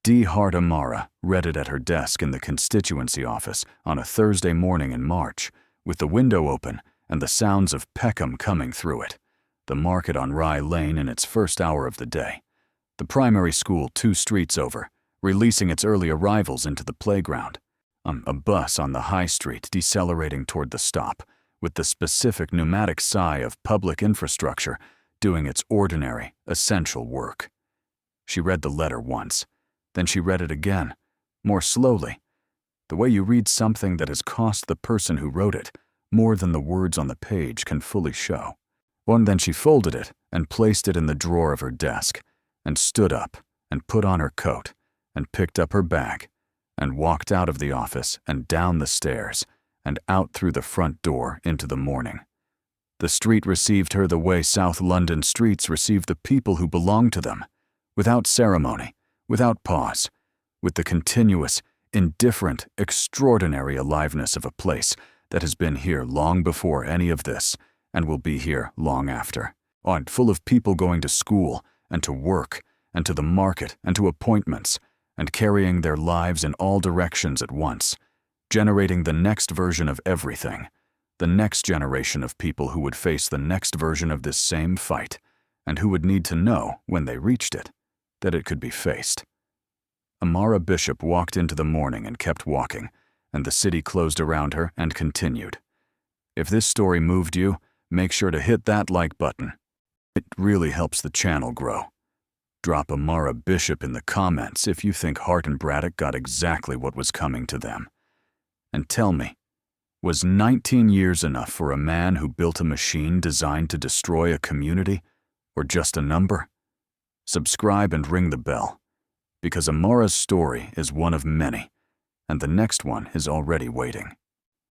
D. Hart Amara read it at her desk in the constituency office on a Thursday morning in March, with the window open and the sounds of Peckham coming through it, the market on Rye Lane in its first hour of the day, the primary school 2 streets over, releasing its early arrivals into the playground, a bus on the high street decelerating toward the stop, with the specific pneumatic sigh of public infrastructure doing its ordinary, essential work. She read the letter once. Then she read it again, more slowly, the way you read something that has cost the person who wrote it more than the words on the page can fully show. Then she folded it and placed it in the drawer of her desk, and stood up and put on her coat and picked up her bag and walked out of the office and down the stairs and out through the front door into the morning. The street received her the way South London streets receive the people who belong to them, without ceremony, without pause, with the continuous, indifferent, extraordinary aliveness of a place that has been here long before any of this and will be here long after, full of people going to school and to work and to the market and to appointments and carrying their lives in all directions at once, generating the next version of everything, the next generation of people who would face the next version of this same fight and who would need to know, when they reached it, that it could be faced. Amara Bishop walked into the morning and kept walking, and the city closed around her and continued. If this story moved you, make sure to hit that like button. It really helps the channel grow. Drop Amara Bishop in the comments if you think Hart and Bradock got exactly what was coming to them. And tell me, was 19 years enough for a man who built a machine designed to destroy a community, or just a number? Subscribe and ring the bell, because Amara's story is one of many, and the next one is already waiting.